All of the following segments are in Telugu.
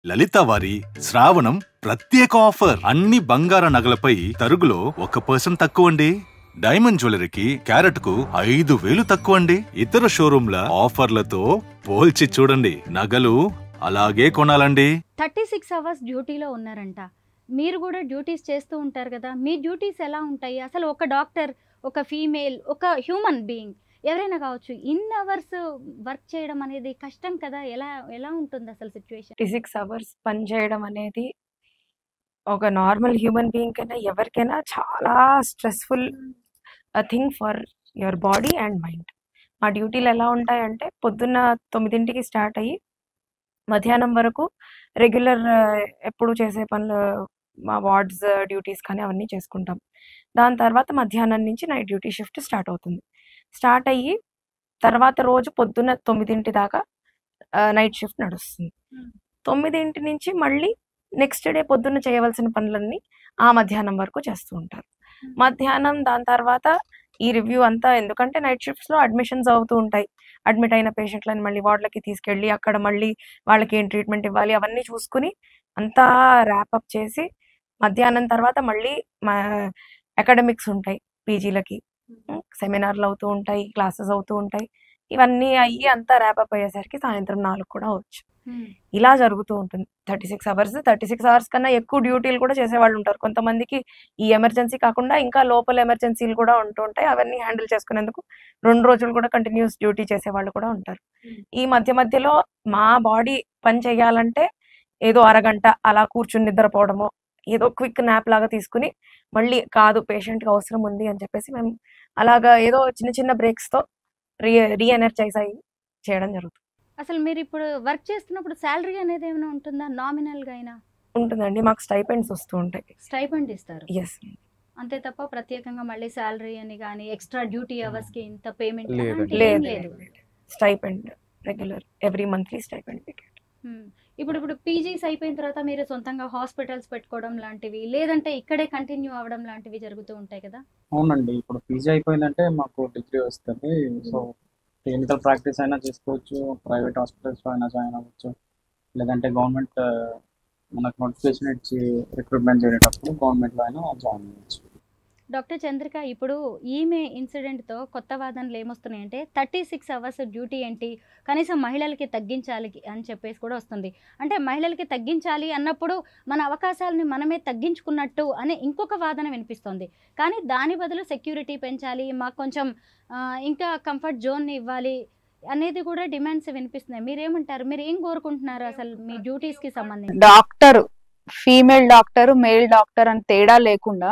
లలిత వారి శ్రావణం ప్రత్యేక ఆఫర్. అన్ని బంగార నగలపై తరుగులో 1% తక్కువండి. డైమండ్ జ్యువెలరీకి క్యారెట్ కు 5,000 తక్కువండి. ఇతర షోరూంల ఆఫర్లతో పోల్చి చూడండి. నగలు అలాగే కొనాలండి. 36 అవర్స్ డ్యూటీలో ఉన్నారంట. మీరు కూడా డ్యూటీస్ చేస్తూ ఉంటారు కదా, మీ డ్యూటీస్ ఎలా ఉంటాయి? అసలు ఒక డాక్టర్, ఒక ఫీమేల్, ఒక హ్యూమన్ బీయింగ్ ఎవరైనా కావచ్చు, ఇన్ అవర్స్ వర్క్ చేయడం అనేది కష్టం కదా. ఎలా ఉంటుంది అసలు సిచ్యువేషన్? 36 అవర్స్ పని చేయడం అనేది ఒక నార్మల్ హ్యూమన్ బీయింగ్ కైనా ఎవరికైనా చాలా stressful thing for your body and mind. మా డ్యూటీలు ఎలా ఉంటాయంటే పొద్దున్న 9కి స్టార్ట్ అయ్యి మధ్యాహ్నం వరకు రెగ్యులర్ ఎప్పుడు చేసే పనులు, మా వార్డ్స్ డ్యూటీస్ కానీ అవన్నీ చేసుకుంటాం. దాని తర్వాత మధ్యాహ్నం నుంచి నైట్ డ్యూటీ షిఫ్ట్ స్టార్ట్ అవుతుంది. స్టార్ట్ అయ్యి తర్వాత రోజు పొద్దున్న 9 దాకా నైట్ షిఫ్ట్ నడుస్తుంది. 9 నుంచి మళ్ళీ నెక్స్ట్ డే పొద్దున్న చేయవలసిన పనులన్నీ ఆ మధ్యాహ్నం వరకు చేస్తూ ఉంటారు. మధ్యాహ్నం దాని తర్వాత ఈ రివ్యూ అంతా, ఎందుకంటే నైట్ షిఫ్ట్స్లో అడ్మిషన్స్ అవుతూ ఉంటాయి. అడ్మిట్ అయిన పేషెంట్లను మళ్ళీ వార్డులకి తీసుకెళ్ళి అక్కడ మళ్ళీ వాళ్ళకి ఏం ట్రీట్మెంట్ ఇవ్వాలి అవన్నీ చూసుకుని అంతా ర్యాపప్ చేసి మధ్యాహ్నం తర్వాత మళ్ళీ మా అకాడమిక్స్ ఉంటాయి, పీజీలకి సెమినార్లు అవుతూ ఉంటాయి, క్లాసెస్ అవుతూ ఉంటాయి. ఇవన్నీ అయ్యి అంతా ర్యాపప్ అయ్యేసరికి సాయంత్రం 4 కూడా అవచ్చు. ఇలా జరుగుతూ ఉంటుంది 36 అవర్స్. 36 అవర్స్ కన్నా ఎక్కువ డ్యూటీలు కూడా చేసేవాళ్ళు ఉంటారు. కొంతమందికి ఈ ఎమర్జెన్సీ కాకుండా ఇంకా లోపల ఎమర్జెన్సీలు కూడా ఉంటూ ఉంటాయి. అవన్నీ హ్యాండిల్ చేసుకునేందుకు 2 రోజులు కూడా కంటిన్యూస్ డ్యూటీ చేసేవాళ్ళు కూడా ఉంటారు. ఈ మధ్యలో మా బాడీ పని చేయాలంటే ఏదో అరగంట అలా కూర్చుని నిద్రపోవడమో, ఏదో క్విక్ న్యాప్ లాగా తీసుకుని మళ్ళీ కాదు పేషెంట్కి అవసరం ఉంది అని చెప్పేసి మేము అలాగా ఏదో చిన్న బ్రేక్స్తో రీఎనర్జైజ్ అయ్యి చేయడం జరుగుతుంది. అసలు మీరు ఇప్పుడు వర్క్ చేస్తున్నప్పుడు శాలరీ అనేది ఏమైనా ఉంటుందా? నామినల్గా అయినా ఉంటుందండి. మాకు స్టైపెండ్స్ వస్తూ ఉంటాయి. స్టైపెండ్ ఇస్తారు, ఎస్. అంతే తప్ప ప్రత్యేకంగా మళ్ళీ శాలరీ అని కానీ ఎక్స్ట్రా డ్యూటీ అవర్స్ కి ఇంత పేమెంట్ లేదు. Stipend regular every monthly stipend. ఇప్పుడు పీజీస్ అయిపోయిన తర్వాత మీరు సొంతంగా హాస్పిటల్స్ పెట్టుకోవడం లాంటివి, లేదంటే ఇక్కడే కంటిన్యూ అవ్వడం లాంటివి జరుగుతూ ఉంటాయి కదా? అవునండి. ఇప్పుడు పీజీ అయిపోయిందంటే మాకు డిగ్రీ వస్తుంది. సో క్లినికల్ ప్రాక్టీస్ అయినా చేసుకోవచ్చు, ప్రైవేట్ హాస్పిటల్స్లో అయినా జాయిన్ అవ్వచ్చు, లేదంటే గవర్నమెంట్ మనకు నోటిఫికేషన్ ఇచ్చి రిక్రూట్మెంట్ చేసేటప్పుడు గవర్నమెంట్లో అయినా జాయిన్ అవ్వచ్చు. డాక్టర్ చంద్రిక, ఇప్పుడు ఈమె ఇన్సిడెంట్తో కొత్త వాదనలు ఏమొస్తున్నాయంటే 36 అవర్స్ డ్యూటీ ఏంటి, కనీసం మహిళలకి తగ్గించాలి అని చెప్పేసి కూడా వస్తుంది. అంటే మహిళలకి తగ్గించాలి అన్నప్పుడు మన అవకాశాలని మనమే తగ్గించుకున్నట్టు అనే ఇంకొక వాదన వినిపిస్తుంది. కానీ దాని బదులు సెక్యూరిటీ పెంచాలి, మాకు కొంచెం ఇంకా కంఫర్ట్ జోన్ని ఇవ్వాలి అనేది కూడా డిమాండ్స్ వినిపిస్తున్నాయి. మీరేమంటారు? మీరు ఏం కోరుకుంటున్నారు అసలు మీ డ్యూటీస్కి సంబంధించి? Doctor, female doctor, male doctor అని తేడా లేకుండా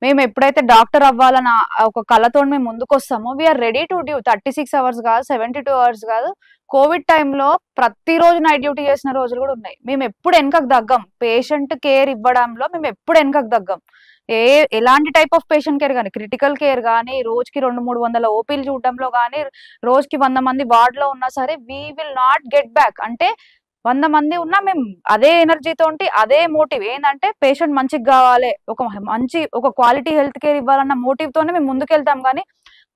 మేము ఎప్పుడైతే డాక్టర్ అవ్వాలని ఒక కళతో మేము ముందుకు వస్తామో we're ready to do. 36 hours కాదు, 72 అవర్స్ కాదు. కోవిడ్ టైంలో ప్రతిరోజు నైట్ డ్యూటీ చేసిన రోజులు కూడా ఉన్నాయి. మేము ఎప్పుడు వెనకకు తగ్గం. పేషెంట్ కేర్ ఇవ్వడంలో మేము ఎప్పుడు వెనకకు తగ్గం. ఎలాంటి టైప్ ఆఫ్ పేషెంట్ కేర్ కానీ, క్రిటికల్ కేర్ కానీ, రోజుకి 200-300 ఓపీలు చూడడంలో కానీ, రోజుకి 100 మంది వార్డులో ఉన్నా సరే we will not get back. అంటే 100 మంది ఉన్నా మేము అదే ఎనర్జీతో అదే మోటివ్ ఏంటంటే పేషెంట్ మంచిగా కావాలి, ఒక క్వాలిటీ హెల్త్ కేర్ ఇవ్వాలన్న మోటివ్తోనే మేము ముందుకెళ్తాం. కానీ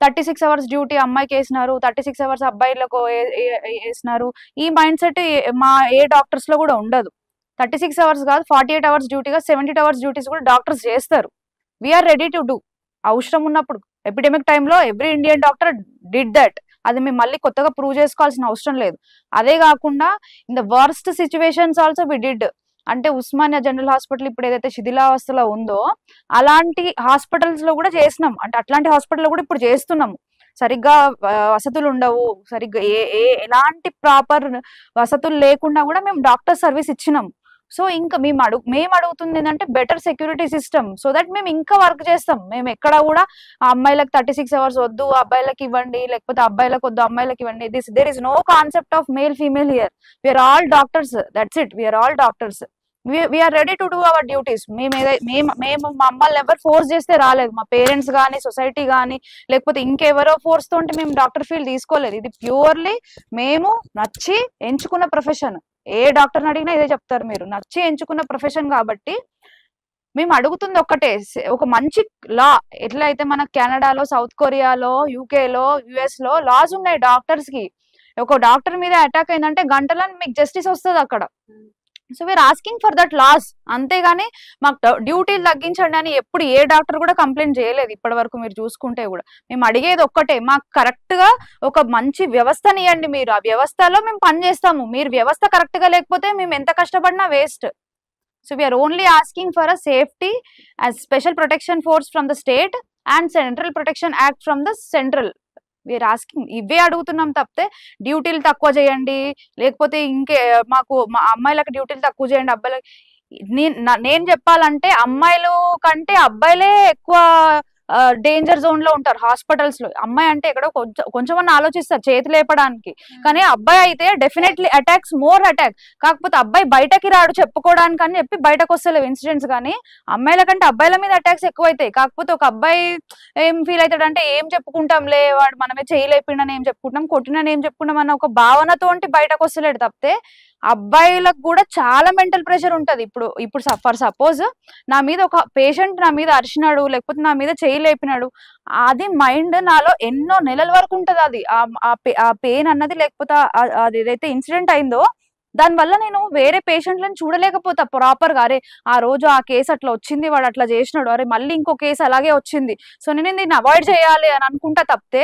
36 అవర్స్ డ్యూటీ అమ్మాయికి వేసినారు, 36 అవర్స్ అబ్బాయిలకు వేసినారు, ఈ మైండ్ సెట్ మా ఏ డాక్టర్స్ లో కూడా ఉండదు. 36 అవర్స్ కాదు, 48 అవర్స్ డ్యూటీగా 72 అవర్స్ డ్యూటీస్ కూడా డాక్టర్స్ చేస్తారు. We're ready to do. అవసరం ఉన్నప్పుడు ఎపిడెమిక్ టైంలో every Indian doctor did that. అది మేము మళ్ళీ కొత్తగా ప్రూవ్ చేసుకోవాల్సిన అవసరం లేదు. అదే కాకుండా in the worst situations also we did. అంటే ఉస్మానియా జనరల్ హాస్పిటల్ ఇప్పుడు ఏదైతే శిథిలావస్థలో ఉందో అలాంటి హాస్పిటల్స్ లో కూడా చేసినాం. అంటే అట్లాంటి హాస్పిటల్ కూడా ఇప్పుడు చేస్తున్నాము. సరిగ్గా వసతులు ఉండవు, సరిగ్గా ఎలాంటి ప్రాపర్ వసతులు లేకుండా కూడా మేము డాక్టర్ సర్వీస్ ఇచ్చినాం. సో ఇంకా మేము అడుగుతుంది ఏంటంటే better security system, so that మేము ఇంకా వర్క్ చేస్తాం. మేము ఎక్కడ కూడా అమ్మాయిలకు 36 అవర్స్ వద్దు, అబ్బాయిలకు ఇవ్వండి, లేకపోతే అబ్బాయిలకు వద్దు అమ్మాయిలకు ఇవ్వండి. There is no concept of male female here. We're all doctors, that's it. We're all doctors. We're ready to do our duties. మేము మమ్మల్ని ఎవరు ఫోర్స్ చేస్తే రాలేదు. మా పేరెంట్స్ కానీ, సొసైటీ కానీ, లేకపోతే ఇంకెవరో ఫోర్స్ తోటి మేము డాక్టర్ ఫీల్డ్ తీసుకోలేదు. ఇది ప్యూర్లీ మేము నచ్చి ఎంచుకున్న ప్రొఫెషన్. ఏ డాక్టర్ని అడిగినా ఇదే చెప్తారు, మీరు నచ్చి ఎంచుకున్న ప్రొఫెషన్. కాబట్టి మేము అడుగుతుంది ఒక్కటే, ఒక మంచి లా. ఎట్లయితే మన కెనడాలో, సౌత్ కొరియాలో, యూకేలో, యుఎస్ లో లాస్ ఉన్నాయి డాక్టర్స్ కి. ఒక డాక్టర్ మీద అటాక్ అయిందంటే గంటలను మీకు జస్టిస్ వస్తుంది అక్కడ. So we're asking for that laws. అంతేగాని మాకు డ్యూటీలు తగ్గించండి అని ఎప్పుడు ఏ డాక్టర్ కూడా కంప్లైంట్ చేయలేదు ఇప్పటి వరకు. మీరు చూసుకుంటే కూడా మేము అడిగేది ఒక్కటే, మాకు కరెక్ట్ గా ఒక మంచి వ్యవస్థని ఇవ్వండి, మీరు ఆ వ్యవస్థలో మేము పని చేస్తాము. మీరు వ్యవస్థ కరెక్ట్ గా లేకపోతే మేము ఎంత కష్టపడినా waste. So we're only asking for a safety as special protection force from the state and central protection act from the central. We're asking ఇవే అడుగుతున్నాం తప్పితే డ్యూటీలు తక్కువ చేయండి, లేకపోతే ఇంకే మాకు మా అమ్మాయిలకు డ్యూటీలు తక్కువ చేయండి, అబ్బాయిలకు. నేను చెప్పాలంటే అమ్మాయిలు కంటే అబ్బాయిలే ఎక్కువ డేంజర్ జోన్ లో ఉంటారు హాస్పిటల్స్ లో. అమ్మాయి అంటే ఎక్కడో కొంచెం ఆలోచిస్తారు చేతి లేపడానికి, కానీ అబ్బాయి అయితే డెఫినెట్లీ అటాక్స్ మోర్ అటాక్. కాకపోతే అబ్బాయి బయటకి రాడు చెప్పుకోవడానికి అని చెప్పి బయటకు వస్తలేవు ఇన్సిడెంట్స్, కానీ అమ్మాయిల కంటే అబ్బాయిల మీద అటాక్స్ ఎక్కువ అవుతాయి. కాకపోతే ఒక అబ్బాయి ఏం ఫీల్ అవుతాడంటే ఏం చెప్పుకుంటాంలే, వాడు మనమే చేయలేపిండని ఏం చెప్పుకుంటాం, కొట్టినని ఏం చెప్పుకుంటాం అన్న ఒక భావనతోటి బయటకు వస్తలేడు తప్పితే అబ్బాయిలకు కూడా చాలా మెంటల్ ప్రెషర్ ఉంటది. ఇప్పుడు ఫర్ సపోజ్ నా మీద ఒక పేషెంట్ నా మీద అరిచినాడు, లేకపోతే నా మీద చేయి లేపినాడు, అది మైండ్ నాలో ఎన్నో నెలల వరకు ఉంటది. అది ఆ పెయిన్ అన్నది, లేకపోతే అది ఏదైతే ఇన్సిడెంట్ అయిందో దానివల్ల నేను వేరే పేషెంట్లను చూడలేకపోతా ప్రాపర్ గా. అరే ఆ రోజు ఆ కేసు అట్లా వచ్చింది, వాడు అట్లా చేసినాడు, అరే మళ్ళీ ఇంకో కేసు అలాగే వచ్చింది, సో నేను దీన్ని అవాయిడ్ చేయాలి అని అనుకుంటా తప్పితే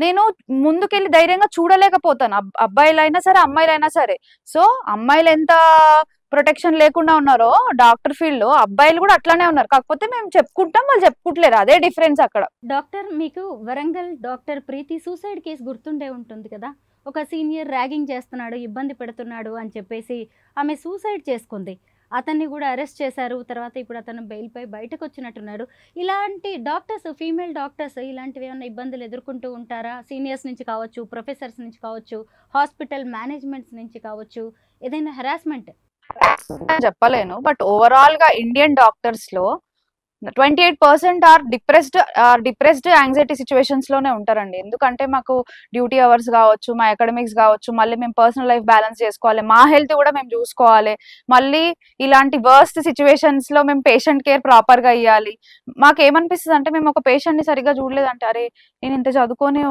నేను ముందుకెళ్ళి ధైర్యంగా చూడలేకపోతాను. అబ్బాయిలైనా సరే అమ్మాయిలైనా సరే. సో అమ్మాయిలు ఎంత ప్రొటెక్షన్ లేకుండా ఉన్నారో డాక్టర్ ఫీల్డ్ లో, అబ్బాయిలు కూడా అట్లానే ఉన్నారు. కాకపోతే మేము చెప్పుకుంటాం, వాళ్ళు చెప్పుకుంటలేరు, అదే డిఫరెన్స్ అక్కడ. డాక్టర్, మీకు వరంగల్ డాక్టర్ ప్రీతి సూసైడ్ కేసు గుర్తుండే ఉంటుంది కదా. ఒక సీనియర్ ర్యాగింగ్ చేస్తున్నాడు, ఇబ్బంది పెడుతున్నాడు అని చెప్పేసి ఆమె సూసైడ్ చేసుకుంది. అతన్ని కూడా అరెస్ట్ చేశారు. తర్వాత ఇప్పుడు అతను బెయిల్పై బయటకు వచ్చినట్టున్నాడు. ఇలాంటి డాక్టర్స్, ఫీమేల్ డాక్టర్స్ ఇలాంటివి ఏమైనా ఇబ్బందులు ఎదుర్కొంటూ ఉంటారా? సీనియర్స్ నుంచి కావచ్చు, ప్రొఫెసర్స్ నుంచి కావచ్చు, హాస్పిటల్ మేనేజ్మెంట్స్ నుంచి కావచ్చు, ఏదైనా హెరాస్మెంట్? చెప్పలేను, బట్ ఓవరాల్ గా ఇండియన్ డాక్టర్స్ లో 28% ఆర్ డిప్రెస్డ్ యాంగ్జైటీ సిచ్యువేషన్స్ లోనే ఉంటారండి. ఎందుకంటే మాకు డ్యూటీ అవర్స్ కావచ్చు, మా అకాడమిక్స్ కావచ్చు, మళ్ళీ మేము పర్సనల్ లైఫ్ బ్యాలెన్స్ చేసుకోవాలి, మా హెల్త్ కూడా మేము చూసుకోవాలి, మళ్ళీ ఇలాంటి వర్స్ట్ సిచ్యువేషన్స్ లో మేము పేషెంట్ కేర్ ప్రాపర్ గా ఇవ్వాలి. మాకు ఏమనిపిస్తుంది అంటే మేము ఒక పేషెంట్ ని సరిగ్గా చూడలేదంటే, అరే నేను ఇంత చదువుకొని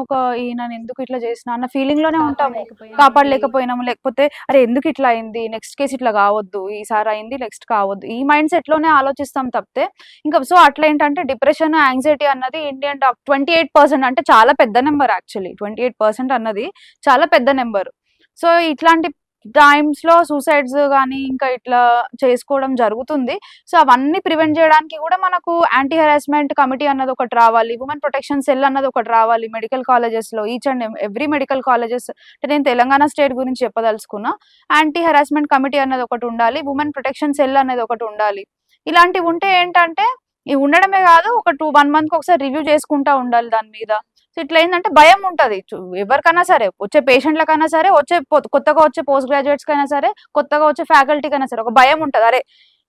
ఈయన ఎందుకు ఇట్లా చేసిన అన్న ఫీలింగ్ లోనే ఉంటాము, కాపాడలేకపోయినాము, లేకపోతే అరే ఎందుకు ఇట్లా అయింది, నెక్స్ట్ కేసు ఇట్లా కావద్దు, ఈసారి అయింది నెక్స్ట్ కావద్దు, ఈ మైండ్ సెట్ లోనే ఆలోచిస్తాం తప్పితే ఇంకా. సో అట్లా ఏంటంటే డిప్రెషన్, యాంగ్జైటీ అన్నది ఇండియన్ 28% అంటే చాలా పెద్ద నెంబర్. యాక్చువల్లీ 28% అన్నది చాలా పెద్ద నెంబర్. సో ఇట్లాంటి టైమ్స్ లో సూసైడ్స్ కానీ ఇంకా ఇట్లా చేసుకోవడం జరుగుతుంది. సో అవన్నీ ప్రివెంట్ చేయడానికి కూడా మనకు యాంటీ హెరాస్మెంట్ కమిటీ అన్నది ఒకటి రావాలి, ఉమెన్ ప్రొటెక్షన్ సెల్ అన్నది ఒకటి రావాలి మెడికల్ కాలేజెస్ లో. Each and every medical colleges అంటే నేను తెలంగాణ స్టేట్ గురించి చెప్పదలుచుకున్నా. యాంటీ హెరాస్మెంట్ కమిటీ అన్నది ఒకటి ఉండాలి, ఉమెన్ ప్రొటెక్షన్ సెల్ అనేది ఒకటి ఉండాలి. ఇలాంటివి ఉంటే ఏంటంటే ఇవి ఉండడమే కాదు, ఒక 1 month ఒకసారి రివ్యూ చేసుకుంటా ఉండాలి దాని మీద. సో ఇట్లా ఏంటంటే భయం ఉంటది ఎవరికైనా సరే, వచ్చే పేషెంట్లకైనా సరే, కొత్తగా వచ్చే పోస్ట్ గ్రాడ్యుయేట్స్ కైనా సరే, కొత్తగా వచ్చే ఫ్యాకల్టీకైనా సరే ఒక భయం ఉంటది. అరే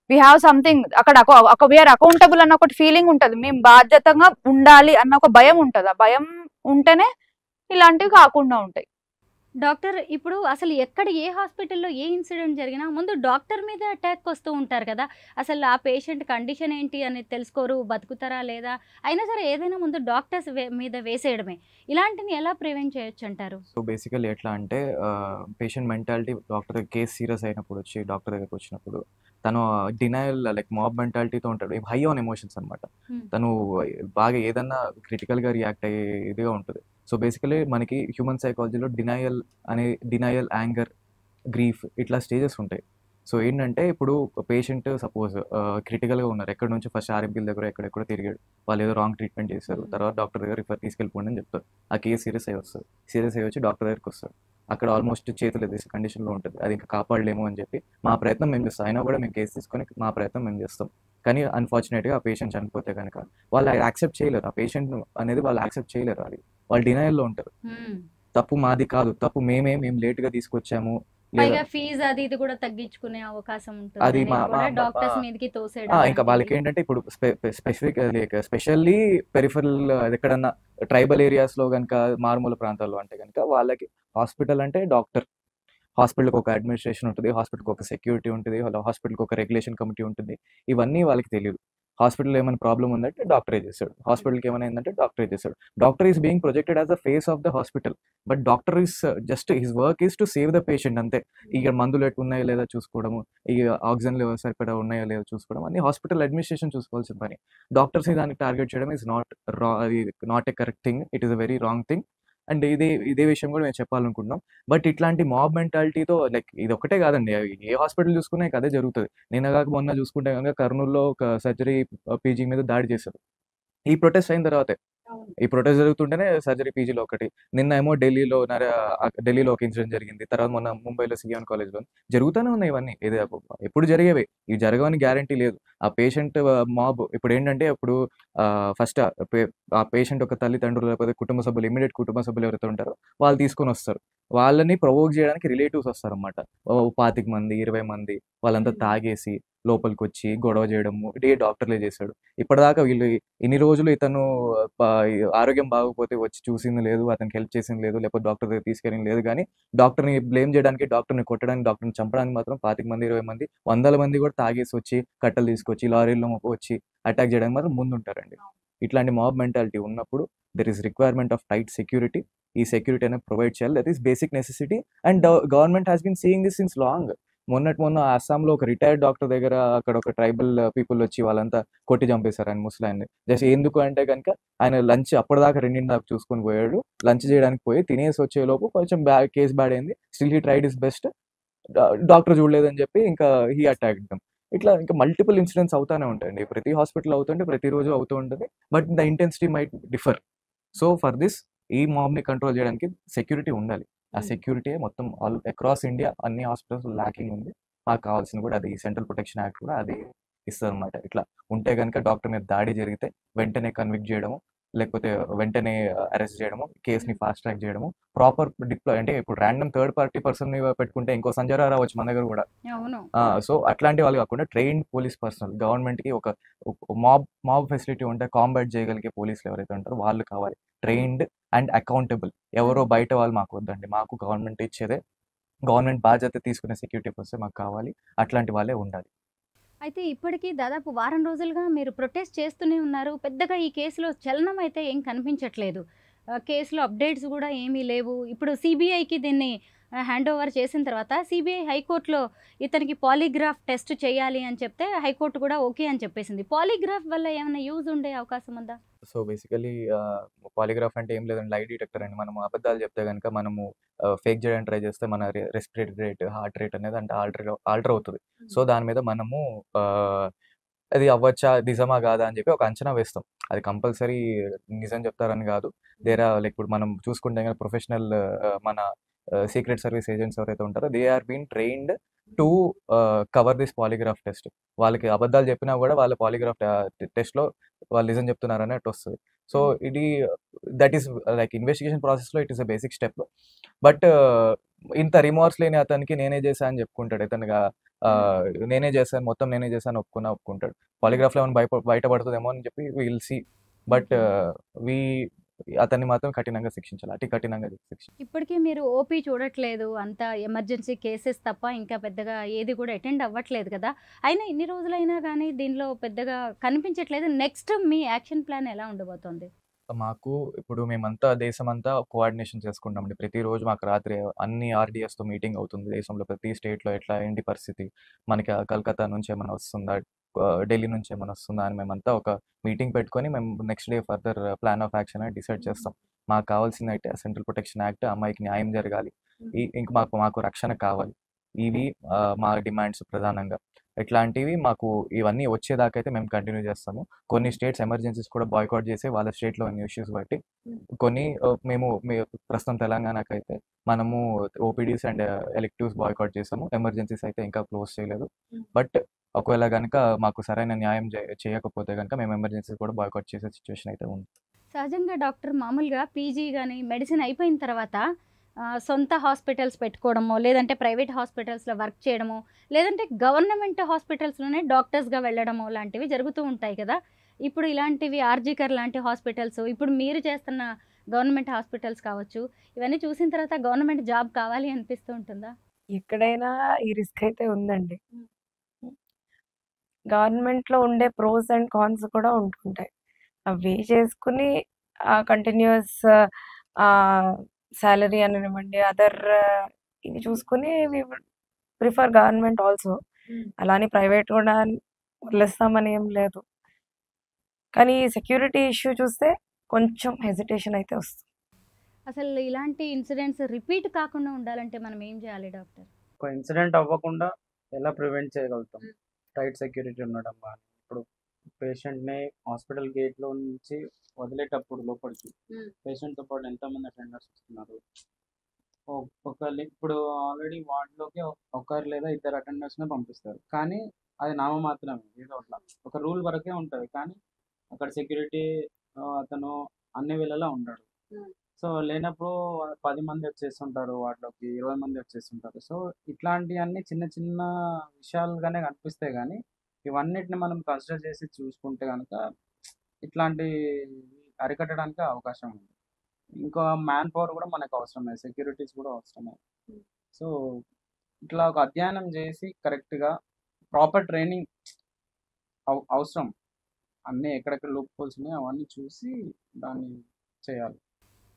వీ హ్యావ్ సంథింగ్ అక్కడ వీఆర్ అకౌంటబుల్ అన్న ఒకటి ఫీలింగ్ ఉంటది, మేము బాధ్యతగా ఉండాలి అన్న ఒక భయం ఉంటది. ఆ భయం ఉంటేనే ఇలాంటివి కాకుండా ఉంటాయి. డాక్టర్, ఇప్పుడు అసలు ఎక్కడ ఏ హాస్పిటల్లో ఏ ఇన్సిడెంట్ జరిగినా ముందు డాక్టర్ మీద అటాక్ వస్తూ ఉంటారు కదా. అసలు ఆ పేషెంట్ కండిషన్ ఏంటి అనేది తెలుసుకోరు, బతుకుతారా లేదా, అయినా సరే ఏదైనా ముందు డాక్టర్స్ మీద వేసేయడమే. ఇలాంటిని ఎలా ప్రివెంట్ చేయొచ్చు అంటారు? సో బేసికలీ ఎట్లా అంటే patient mentality doctor case serious అయినప్పుడు వచ్చి డాక్టర్ దగ్గరకు వచ్చినప్పుడు తను డినయల్ లైక్ మాబ్ మెంటాలిటీతో ఉంటాడు, హై ఆన్ ఎమోషన్స్ అనమాట. తను బాగా ఏదన్నా క్రిటికల్గా రియాక్ట్ అయ్యే ఇదిగా ఉంటుంది. సో బేసికలీ మనకి హ్యూమన్ సైకాలజీలో డినయల్, యాంగర్, గ్రీఫ్ ఇట్లా స్టేజెస్ ఉంటాయి. సో ఏంటంటే ఇప్పుడు పేషెంట్ సపోజ్ క్రిటికల్గా ఉన్నారు, ఎక్కడి నుంచి ఫస్ట్ ఆర్ఎంపీల దగ్గర ఎక్కడెక్కడో తిరిగాడు, వాళ్ళు ఏదో రాంగ్ ట్రీట్మెంట్ చేశారు, తర్వాత డాక్టర్ దగ్గర రిఫర్ తీసుకెళ్ళిపోండి అని చెప్తారు. ఆ కేసు సీరియస్ అయ్యి వస్తుంది, సీరియస్ అయ్యి వచ్చి డాక్టర్ దగ్గరికి వస్తారు, అక్కడ ఆల్మోస్ట్ చేతులు ఎదేసే కండిషన్లో ఉంటుంది, అది ఇంకా కాపాడలేము అని చెప్పి మా ప్రయత్నం మేము చేస్తాం. అయినా కూడా మేము కేసు తీసుకొని మా ప్రయత్నం మేము చేస్తాం. కానీ అన్ఫార్చునేట్గా ఆ పేషెంట్ చనిపోతే కనుక వాళ్ళు యాక్సెప్ట్ చేయలేరు, ఆ పేషెంట్ అనేది వాళ్ళు యాక్సెప్ట్ చేయలేరు, అది వాళ్ళు డినయల్లో ఉంటారు. తప్పు మాది కాదు, తప్పు మేము లేట్గా తీసుకొచ్చాము, పైగా ఫీజు అది ఇది కూడా తగ్గించుకునే అవకాశం ఉంటుంది, అది డాక్టర్స్ మీదకి తోసేయడం. ఇంకా వాళ్ళకి ఏంటంటే ఇప్పుడు స్పెషల్లీ పెరిఫరల్ ఎక్కడన్నా ట్రైబల్ ఏరియాస్ లో కనుక, మారుమూల ప్రాంతాల్లో అంటే కనుక వాళ్ళకి హాస్పిటల్ అంటే డాక్టర్, హాస్పిటల్కి ఒక అడ్మినిస్ట్రేషన్ ఉంటుంది, హాస్పిటల్కి ఒక సెక్యూరిటీ ఉంటుంది, హాస్పిటల్కి ఒక రెగ్యులేషన్ కమిటీ ఉంటుంది, ఇవన్నీ వాళ్ళకి తెలియదు. హాస్పిటల్ ఏమైనా ప్రాబ్లం ఉందంటే డాక్టరే చేస్తాడు, హాస్పిటల్కి ఏమైనా ఏంటంటే డాక్టరే చేస్తాడు. Doctor is being projected as the face of the hospital, but doctor is just his work is to save the patient అంతే. ఇక మందులు ఎటు ఉన్నాయో లేదా చూసుకోవడము, ఇక ఆక్సిజన్ లెవెల్ సరిపడా ఉన్నాయో లేదో చూసుకోవడం, అన్ని హాస్పిటల్ అడ్మినిస్ట్రేషన్ చూసుకోవాల్సిన పని. డాక్టర్స్ దానికి టార్గెట్ చేయడం is not a correct thing, it is a very wrong thing. And ఇదే విషయం కూడా మేము చెప్పాలనుకుంటున్నాం. బట్ ఇట్లాంటి మాబ్ మెంటాలిటీతో లైక్ ఇది ఒకటే కాదండి, ఏ హాస్పిటల్ చూసుకున్నా ఇక అదే జరుగుతుంది. నిన్న కాక మొన్న చూసుకుంటే కనుక కర్నూలులో ఒక సర్జరీ పీజీ మీద దాడి చేశారు. ఈ ప్రొటెస్ట్ అయిన తర్వాతే, ఈ ప్రొటెస్ట్ జరుగుతుంటేనే సర్జరీ పీజీలో ఒకటి, నిన్న ఏమో ఢిల్లీలో ఒక ఇన్సిడెంట్ జరిగింది, తర్వాత మొన్న ముంబైలో సియాన్ కాలేజ్లో జరుగుతూనే ఉన్నాయి. ఇవన్నీ ఎప్పుడు జరిగేవి, ఇవి జరగవని గ్యారంటీ లేదు. ఆ పేషెంట్ మాబ్ ఇప్పుడు ఏంటంటే, ఇప్పుడు ఫస్ట్ ఆ పేషెంట్ ఒక తల్లిదండ్రులు లేకపోతే కుటుంబ సభ్యులు, ఇమీడియట్ కుటుంబ సభ్యులు ఎవరైతే ఉంటారో వాళ్ళు తీసుకొని వస్తారు. వాళ్ళని ప్రొవోక్ చేయడానికి రిలేటివ్స్ వస్తారన్నమాట. 25 మంది 20 మంది వాళ్ళంతా తాగేసి లోపలికి వచ్చి గొడవ చేయడము, ఇదే డాక్టర్లే చేశాడు. ఇప్పటిదాకా వీళ్ళు ఇన్ని రోజులు ఇతను ఆరోగ్యం బాగోకపోతే వచ్చి చూసింది లేదు, అతనికి హెల్ప్ చేసింది లేదు, లేకపోతే డాక్టర్ దగ్గర తీసుకెళ్ళింది లేదు. కానీ డాక్టర్ని బ్లేమ్ చేయడానికి, డాక్టర్ని కొట్టడానికి, డాక్టర్ని చంపడానికి మాత్రం 25 మంది 20 మంది 100 మంది కూడా తాగేసి వచ్చి కట్టలు తీసుకొచ్చి లారీల్లో వచ్చి అటాక్ చేయడానికి మాత్రం ముందుంటారండి. ఇట్లాంటి మాబ్ మెంటాలిటీ ఉన్నప్పుడు there is requirement of tight security. ఈ సెక్యూరిటీ అనేది ప్రొవైడ్ చేయాలి, that is basic necessity. And government has been seeing this since long. మొన్న అస్సాంలో ఒక రిటైర్డ్ డాక్టర్ దగ్గర అక్కడ ఒక ట్రైబల్ పీపుల్ వచ్చి వాళ్ళంతా కొట్టి చంపేశారు ఆయన ముసలాయన్ని. జస్ట్ ఎందుకు అంటే కనుక ఆయన లంచ్ అప్పటిదాకా 2 దాకా చూసుకొని పోయాడు, లంచ్ చేయడానికి పోయి తినేసి వచ్చేలోపు కొంచెం కేసు బ్యాడ్ అయింది. Still he tried is best, doctor చూడలేదని చెప్పి ఇంకా హీ అటాక్ దెమ్. ఇట్లా ఇంకా మల్టిపుల్ ఇన్సిడెంట్స్ అవుతానే ఉంటాయండి, ప్రతి హాస్పిటల్ అవుతుంటే ప్రతిరోజు అవుతూ ఉంటుంది. But the intensity might differ. So for this ఈ మాబ్ని కంట్రోల్ చేయడానికి సెక్యూరిటీ ఉండాలి. ఆ సెక్యూరిటీ మొత్తం అక్రాస్ ఇండియా అన్ని హాస్పిటల్స్ ల్యాకింగ్ ఉంది. మాకు కావాల్సింది కూడా అది, సెంట్రల్ ప్రొటెక్షన్ యాక్ట్ కూడా అది ఇస్తుంది అనమాట. ఇట్లా ఉంటే కనుక డాక్టర్ మీద దాడి జరిగితే వెంటనే కన్విక్ట్ చేయడము, లేకపోతే వెంటనే అరెస్ట్ చేయడము, కేసుని ఫాస్ట్ ట్రాక్ చేయడము, ప్రాపర్ డిప్లాయ్. అంటే ఇప్పుడు ర్యాండమ్ థర్డ్ పార్టీ పర్సన్ పెట్టుకుంటే ఇంకో సంజయ్ రావచ్చు మన దగ్గర కూడా. సో అట్లాంటి వాళ్ళు కాకుండా ట్రైన్డ్ పోలీస్ పర్సనల్, గవర్నమెంట్కి ఒక మాబ్ ఫెసిలిటీ ఉంటే కాంబాట్ చేయగలిగే పోలీసులు ఎవరైతే ఉంటారో వాళ్ళు కావాలి, ట్రైన్డ్ అండ్ అకౌంటబుల్. ఎవరో బయట వాళ్ళు మాకు వద్దండి, మాకు గవర్నమెంట్ ఇచ్చేదే, గవర్నమెంట్ బాధ్యత తీసుకునే సెక్యూరిటీ పర్సన్ మాకు కావాలి, అట్లాంటి వాళ్ళే ఉండాలి. అయితే ఇప్పటికీ దాదాపు వారం రోజులుగా మీరు ప్రొటెస్ట్ చేస్తూనే ఉన్నారు. పెద్దగా ఈ కేసులో చలనం అయితే ఏం కనిపించట్లేదు. కేసులో అప్డేట్స్ కూడా ఏమీ లేవు. ఇప్పుడు సిబిఐకి దీన్ని హ్యాండ్ ఓవర్ చేసిన తర్వాత సిబిఐ హైకోర్టులో ఇతనికి పాలిగ్రాఫ్ టెస్ట్ చేయాలి అని చెప్తే హైకోర్టు కూడా ఓకే అని చెప్పేసింది. పాలిగ్రాఫ్ వల్ల ఏమైనా యూజ్ ఉండే అవకాశం ఉందా? సో బేసికలీ పాలిగ్రాఫ్ అంటే ఏం లేదండి, లై డిటెక్టర్ అండి. మనము అబద్ధాలు చెప్తే కనుక మనము ఫేక్ చేయడానికి ట్రై చేస్తే మన రెస్పిరేటరీ రేట్, హార్ట్ రేట్ అనేది అంటే ఆల్టర్ అవుతుంది. సో దాని మీద మనము అది అవ్వచ్చా, నిజమా కాదా అని చెప్పి ఒక అంచనా వేస్తాం. అది కంపల్సరీ నిజం చెప్తారని కాదు. లైక్ ఇప్పుడు మనం చూసుకుంటే కనుక ప్రొఫెషనల్ మన సీక్రెట్ సర్వీస్ ఏజెంట్స్ ఎవరైతే ఉంటారో they are been trained to cover this polygraph test. వాళ్ళకి అబద్ధాలు చెప్పినా కూడా వాళ్ళ పాలిగ్రాఫ్ టెస్ట్లో వాళ్ళు నిజం చెప్తున్నారని అటు వస్తుంది. సో ఇది దట్ ఈస్ లైక్ ఇన్వెస్టిగేషన్ ప్రాసెస్లో it is a basic step. But ఇంత రిమార్స్ లేని అతనికి నేనే చేశాను అని చెప్పుకుంటాడు. ఇతనుగా నేనే చేశాను, మొత్తం నేనే చేశాను ఒప్పుకుంటాడు. పాలిగ్రాఫ్లో ఏమైనా బయటపడుతుందేమో అని చెప్పి విల్ సీ. బట్ అతన్ని మాత్రం కఠినంగా శిక్షించాలి, అతి కఠినంగా శిక్షించాలి. ఇప్పటికీ మీరు ఓపీ చూడట్లేదు, అంత ఎమర్జెన్సీ కేసెస్ తప్ప ఇంకా పెద్దగా ఏది కూడా అటెండ్ అవ్వట్లేదు కదా. అయినా ఇన్ని రోజులైనా కానీ దీనిలో పెద్దగా కనిపించట్లేదు. నెక్స్ట్ మీ యాక్షన్ ప్లాన్ ఎలా ఉండబోతోంది? మాకు ఇప్పుడు మేమంతా దేశమంతా కోఆర్డినేషన్ చేసుకుంటామండి. ప్రతిరోజు మాకు రాత్రి అన్ని ఆర్డీఎస్తో మీటింగ్ అవుతుంది. దేశంలో ప్రతి స్టేట్లో ఎట్లా ఏంటి పరిస్థితి, మనకి కలకత్తా నుంచి ఏమైనా వస్తుందా, ఢిల్లీ నుంచి ఏమైనా వస్తుందా అని మేమంతా ఒక మీటింగ్ పెట్టుకొని మేము next day further plan of action అని డిసైడ్ చేస్తాం. మాకు కావాల్సింది అయితే సెంట్రల్ ప్రొటెక్షన్ యాక్ట్, అమ్మాయికి న్యాయం జరగాలి, ఇంక మాకు రక్షణ కావాలి. ఇవి మా డిమాండ్స్ ప్రధానంగా. ఇట్లాంటివి మాకు ఇవన్నీ వచ్చేదాకైతే మేము కంటిన్యూ చేస్తాము. కొన్ని స్టేట్స్ ఎమర్జెన్సీస్ కూడా బాయ్కాట్ చేసి వాళ్ళ స్టేట్లో ఉన్న ఇష్యూస్ బట్టి కొన్ని మేము ప్రస్తుతం తెలంగాణకైతే మనము ఓపీడీస్ అండ్ ఎలెక్టివ్స్ బాయ్కాట్ చేసాము. ఎమర్జెన్సీస్ అయితే ఇంకా క్లోజ్ చేయలేదు. బట్ ఒకవేళ కనుక మాకు సరైన న్యాయం చేయకపోతే కనుక మేము ఎమర్జెన్సీస్ కూడా బాయ్కాట్ చేసే సిచ్యువేషన్ అయితే ఉంది. సహజంగా డాక్టర్ మామూలుగా పీజీ కానీ మెడిసిన్ అయిపోయిన తర్వాత సొంత హాస్పిటల్స్ పెట్టుకోవడమో, లేదంటే ప్రైవేట్ హాస్పిటల్స్లో వర్క్ చేయడమో, లేదంటే గవర్నమెంట్ హాస్పిటల్స్లోనే డాక్టర్స్గా వెళ్ళడమో లాంటివి జరుగుతూ ఉంటాయి కదా. ఇప్పుడు ఇలాంటివి ఆర్జీకర్ లాంటి హాస్పిటల్స్, ఇప్పుడు మీరు చేస్తున్న గవర్నమెంట్ హాస్పిటల్స్ కావచ్చు, ఇవన్నీ చూసిన తర్వాత గవర్నమెంట్ జాబ్ కావాలి అనిపిస్తూ ఉంటుందా? ఎక్కడైనా ఈ రిస్క్ అయితే ఉందండి. గవర్నమెంట్లో ఉండే ప్రోస్ అండ్ కాన్స్ కూడా ఉంటుంటాయి. అవి చేసుకుని కంటిన్యూస్ సాలరీ అనివ్వండి, అదర్ ఇవి చూసుకుని వి ప్రిఫర్ గవర్నమెంట్ ఆల్సో. అలా అని ప్రైవేట్ కూడా వదిలేస్తామని ఏం లేదు. కానీ సెక్యూరిటీ ఇష్యూ చూస్తే కొంచెం హెజిటేషన్ అయితే వస్తుంది. అసలు ఇలాంటి ఇన్సిడెంట్స్ రిపీట్ కాకుండా ఉండాలంటే మనం ఏం చేయాలి డాక్టర్? ఒక ఇన్సిడెంట్ అవ్వకుండా ఎలా ప్రివెంట్ చేయగలుగుతాం? టైట్ సెక్యూరిటీ ఉండడం కానీ, ఇప్పుడు పేషెంట్ని హాస్పిటల్ గేట్లో నుంచి వదిలేటప్పుడు లోపలికి పేషెంట్తో పాటు ఎంతమంది అటెండర్స్ వస్తున్నారు, ఒకళ్ళు ఇప్పుడు ఆల్రెడీ వార్డులోకి ఒకరు లేదా ఇద్దరు అటెండర్స్నే పంపిస్తారు, కానీ అది నామమాత్రమే, ఏదో అట్లా ఒక రూల్ వరకే ఉంటుంది. కానీ అక్కడ సెక్యూరిటీ అతను అన్ని వేళలా ఉంటాడు. సో లేనప్పుడు 10 మంది వచ్చేస్తుంటారు వాటిలోకి, 20 మంది వచ్చేస్తుంటారు. సో ఇట్లాంటివన్నీ చిన్న చిన్న విషయాలుగానే కనిపిస్తాయి, కానీ ఇవన్నిటిని మనం కన్సిడర్ చేసి చూసుకుంటే కనుక ఇట్లాంటి అరికట్టడానికి అవకాశం ఉంది. ఇంకా మ్యాన్ పవర్ కూడా మనకు అవసరమే, సెక్యూరిటీస్ కూడా అవసరమే. సో ఇట్లా ఒక అధ్యయనం చేసి కరెక్ట్గా ప్రాపర్ ట్రైనింగ్ అవసరం. అన్నీ ఎక్కడెక్కడ లూప్ హోల్స్ ఉన్నాయో అవన్నీ చూసి దాన్ని చేయాలి.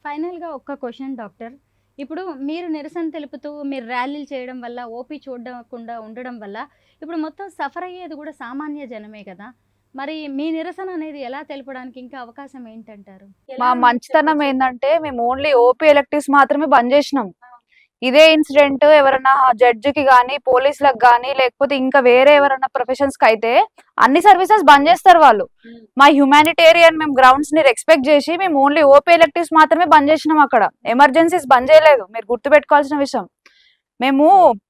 ఫైనల్గా ఒక్క క్వశ్చన్ డాక్టర్, ఇప్పుడు మీరు నిరసన తెలుపుతూ మీరు ర్యాలీలు చేయడం వల్ల, ఓపీ చూడకుండా ఉండడం వల్ల ఇప్పుడు మొత్తం సఫర్ అయ్యేది కూడా సామాన్య జనమే కదా. మరి మీ నిరసన అనేది ఎలా తెలపడానికి ఇంకా అవకాశం ఏంటంటారు? మా మంచితనం ఏంటంటే మేము ఓన్లీ ఓపీ ఎలక్టివ్స్ మాత్రమే బంద్ చేసినాం. ఇదే ఇన్సిడెంట్ ఎవరైనా జడ్జికి కానీ, పోలీసులకు కానీ, లేకపోతే ఇంకా వేరే ఎవరైనా ప్రొఫెషన్స్ కి అయితే అన్ని సర్వీసెస్ బంద్ చేస్తారు వాళ్ళు. మా హ్యుమానిటేరియన్ మేము గ్రౌండ్స్ ని రెస్పెక్ట్ చేసి మేము ఓన్లీ ఓపీ ఎలక్టివ్స్ మాత్రమే బంద్ చేసినాం. అక్కడ ఎమర్జెన్సీస్ బంద్ చేయలేదు. మీరు గుర్తుపెట్టుకోవాల్సిన విషయం, మేము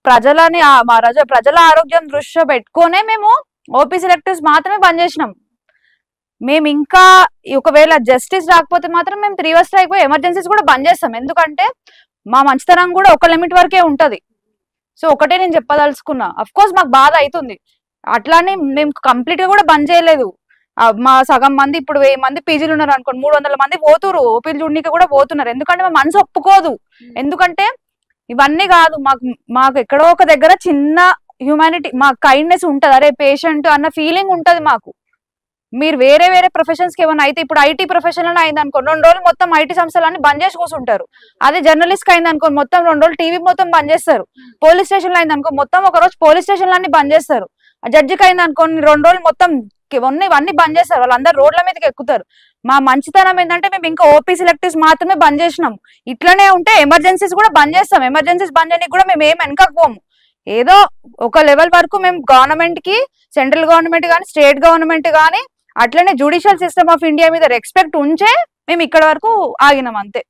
ప్రజల ఆరోగ్యం దృష్టిలో పెట్టుకునే మేము ఓపీ సెలెక్టివ్స్ మాత్రమే బంద్ చేసినాం. మేము ఇంకా ఒకవేళ జస్టిస్ రాకపోతే మాత్రం మేము 3 hours స్ట్రైక్ ఎమర్జెన్సీస్ కూడా బంద్ చేస్తాం. ఎందుకంటే మా మంచితనం కూడా ఒక లిమిట్ వరకే ఉంటది. సో ఒకటే నేను చెప్పదలుచుకున్నా. అఫ్ కోర్స్ మాకు బాధ అవుతుంది, అట్లానే మేము కంప్లీట్ గా కూడా బంద్ చేయలేదు. మా సగం మంది ఇప్పుడు 1000 మంది పీజీలు ఉన్నారు అనుకోండి, 300 మంది పోతున్నారు, ఓపీలు చూడడానికి కూడా పోతున్నారు. ఎందుకంటే మా మనసు ఒప్పుకోదు. ఎందుకంటే ఇవన్నీ కాదు, మాకు ఎక్కడో ఒక దగ్గర చిన్న హ్యూమానిటీ, మా కైండ్నెస్ ఉంటది. అరే పేషెంట్ అన్న ఫీలింగ్ ఉంటది మాకు. మీరు వేరే వేరే ప్రొఫెషన్స్ కి ఏమైనా అయితే, ఇప్పుడు ఐటీ ప్రొఫెషన్ లో అయింది అనుకో 2 రోజులు మొత్తం ఐటీ సంస్థలన్నీ బంద్ చేసి కూర్చుంటారు. అదే జర్నలిస్ట్ కి అయింది అనుకో మొత్తం 2 రోజులు టీవీ మొత్తం బంద్ చేస్తారు. పోలీస్ స్టేషన్ లో అయింది అనుకో మొత్తం ఒక రోజు పోలీస్ స్టేషన్ అన్ని బంద్ చేస్తారు. ఆ జడ్జికి అయింది అనుకో 2 రోజులు మొత్తం ఇవన్నీ బంద్ చేస్తారు. వాళ్ళందరూ రోడ్ల మీదకి ఎక్కుతారు. మా మంచితనం ఏంటంటే మేము ఇంకా ఓపీ సెలెక్టివ్స్ మాత్రమే బంద్ చేసినాం. ఇట్లనే ఉంటే ఎమర్జెన్సీస్ కూడా బంద్ చేస్తాం. ఎమర్జెన్సీస్ బంద్ చేయడానికి కూడా మేము ఏం వెనకపోము. ఏదో ఒక లెవెల్ వరకు మేము గవర్నమెంట్ కి, సెంట్రల్ గవర్నమెంట్ కానీ, స్టేట్ గవర్నమెంట్ కానీ, అట్లనే జ్యుడిషియల్ సిస్టమ్ ఆఫ్ ఇండియా మీద రెస్పెక్ట్ ఉంచే మేము ఇక్కడ వరకు ఆగినాం అంతే.